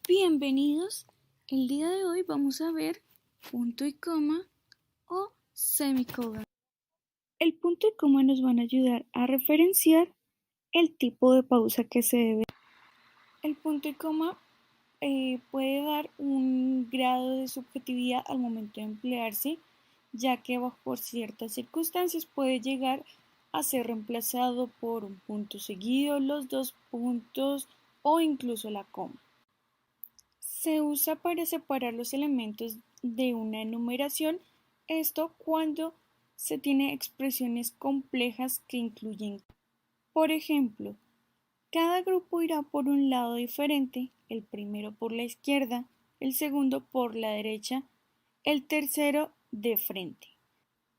Bienvenidos, el día de hoy vamos a ver punto y coma o semicolon. El punto y coma nos van a ayudar a referenciar el tipo de pausa que se debe. El punto y coma puede dar un grado de subjetividad al momento de emplearse, ya que por ciertas circunstancias puede llegar a ser reemplazado por un punto seguido, los dos puntos o incluso la coma. Se usa para separar los elementos de una enumeración, esto cuando se tiene expresiones complejas que incluyen. Por ejemplo, cada grupo irá por un lado diferente, el primero por la izquierda, el segundo por la derecha, el tercero de frente.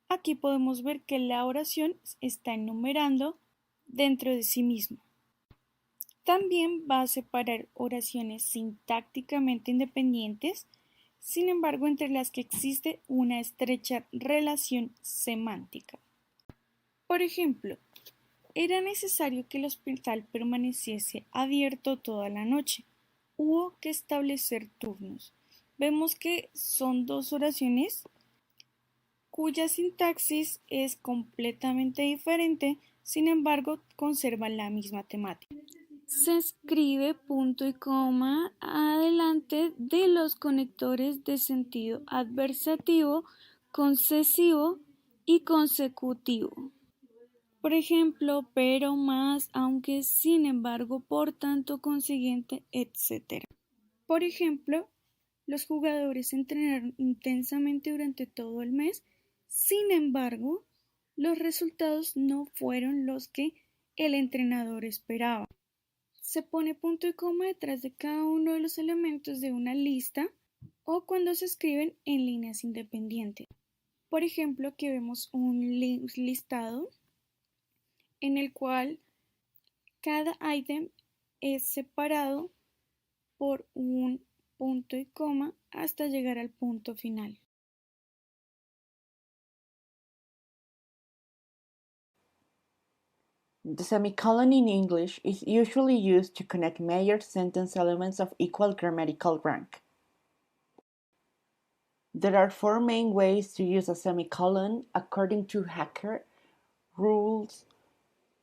Aquí podemos ver que la oración está enumerando dentro de sí misma. También va a separar oraciones sintácticamente independientes, sin embargo entre las que existe una estrecha relación semántica. Por ejemplo, era necesario que el hospital permaneciese abierto toda la noche. Hubo que establecer turnos. Vemos que son dos oraciones cuya sintaxis es completamente diferente, sin embargo conservan la misma temática. Se escribe punto y coma adelante de los conectores de sentido adversativo, concesivo y consecutivo. Por ejemplo, pero, más, aunque, sin embargo, por tanto, consiguiente, etc. Por ejemplo, los jugadores entrenaron intensamente durante todo el mes, sin embargo, los resultados no fueron los que el entrenador esperaba. Se pone punto y coma detrás de cada uno de los elementos de una lista o cuando se escriben en líneas independientes. Por ejemplo, aquí vemos un listado en el cual cada ítem es separado por un punto y coma hasta llegar al punto final. The semicolon in English is usually used to connect major sentence elements of equal grammatical rank. There are four main ways to use a semicolon according to Hacker rules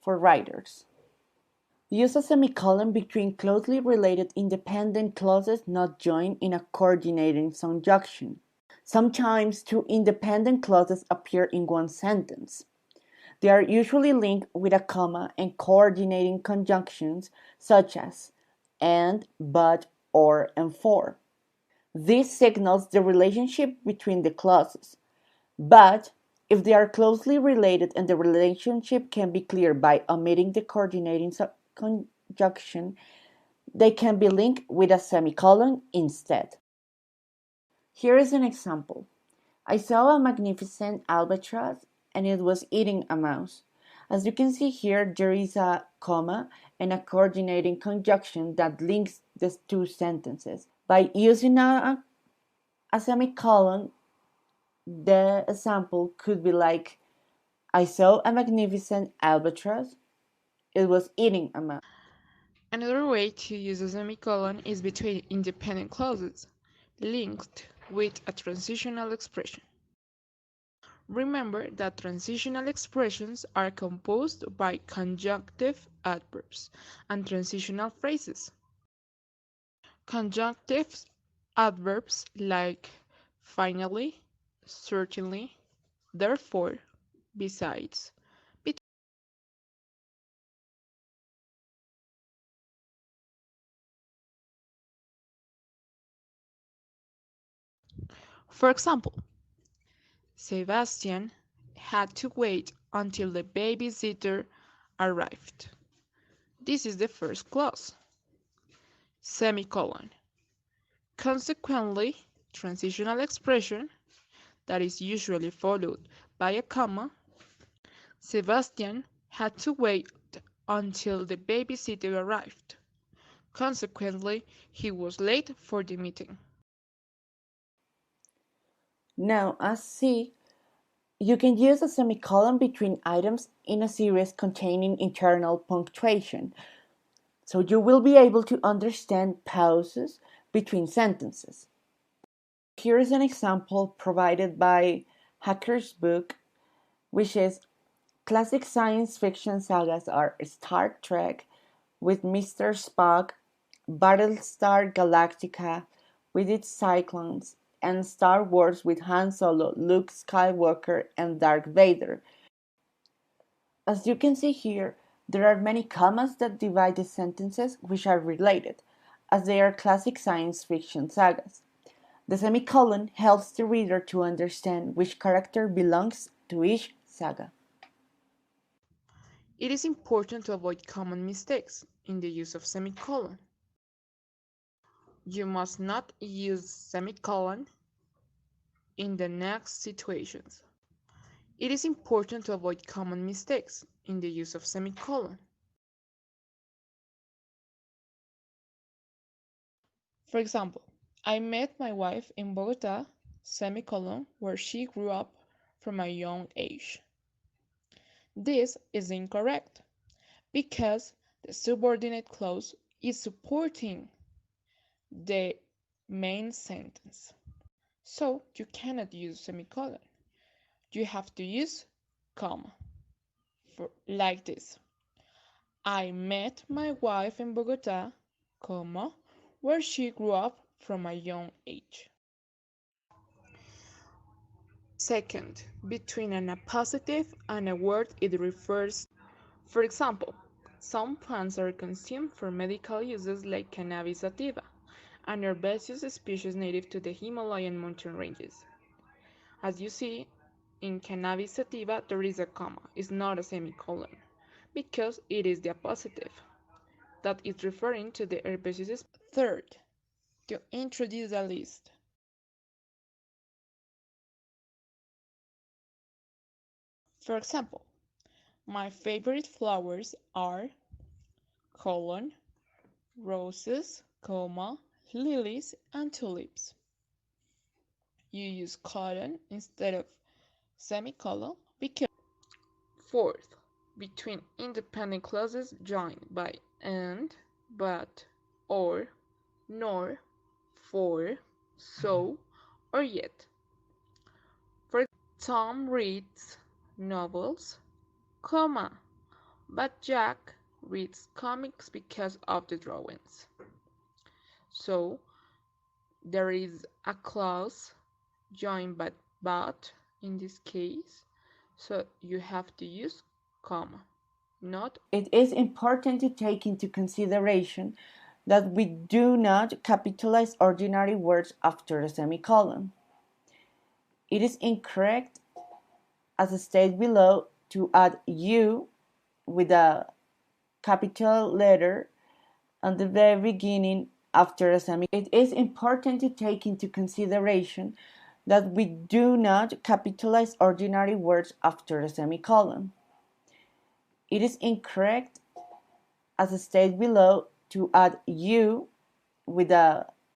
for writers. Use a semicolon between closely related independent clauses not joined in a coordinating conjunction. Sometimes two independent clauses appear in one sentence. They are usually linked with a comma and coordinating conjunctions such as and, but, or, and for. This signals the relationship between the clauses, but if they are closely related and the relationship can be clear by omitting the coordinating conjunction, they can be linked with a semicolon instead. Here is an example. I saw a magnificent albatross and it was eating a mouse. As you can see here, there is a comma and a coordinating conjunction that links these two sentences. By using a semicolon, the example could be like, I saw a magnificent albatross. It was eating a mouse. Another way to use a semicolon is between independent clauses, linked with a transitional expression. Remember that transitional expressions are composed by conjunctive adverbs and transitional phrases. Conjunctive adverbs like finally, certainly, therefore, besides, between. For example, Sebastian had to wait until the babysitter arrived. This is the first clause. Semicolon. Consequently, transitional expression that is usually followed by a comma. Sebastian had to wait until the babysitter arrived. Consequently, he was late for the meeting. Now, as C, you can use a semicolon between items in a series containing internal punctuation. So you will be able to understand pauses between sentences. Here is an example provided by Hacker's book, which is classic science fiction sagas are Star Trek with Mr. Spock, Battlestar Galactica with its cyclones, and Star Wars with Han Solo, Luke Skywalker, and Darth Vader. As you can see here, there are many commas that divide the sentences which are related, as they are classic science fiction sagas. The semicolon helps the reader to understand which character belongs to each saga. It is important to avoid common mistakes in the use of semicolon. You must not use semicolon in the next situations. It is important to avoid common mistakes in the use of semicolon. For example, I met my wife in Bogota, semicolon, where she grew up from a young age. This is incorrect because the subordinate clause is supporting the main sentence. So you cannot use semicolon. You have to use comma like this. I met my wife in Bogota, comma, where she grew up from a young age. Second, between an appositive and a word it refers. For example, some plants are consumed for medical uses like Cannabis sativa, an herbaceous species native to the Himalayan mountain ranges. As you see, in Cannabis sativa there is a comma, it's not a semicolon, because it is the appositive that is referring to the herbaceous species. Third, to introduce a list. For example, my favorite flowers are colon, roses, comma, lilies, and tulips. You use colon instead of semicolon because. Fourth, between independent clauses joined by and, but, or, nor, for, so, or yet. For example, Tom reads novels, comma, but Jack reads comics because of the drawings. So there is a clause joined by but in this case, so you have to use comma, not. It is important to take into consideration that we do not capitalize ordinary words after a semicolon. It is incorrect, as stated below, to add you with a capital letter at the very beginning after a semicolon. It is important to take into consideration that we do not capitalize ordinary words after a semicolon. It is incorrect, as stated below, to add you with a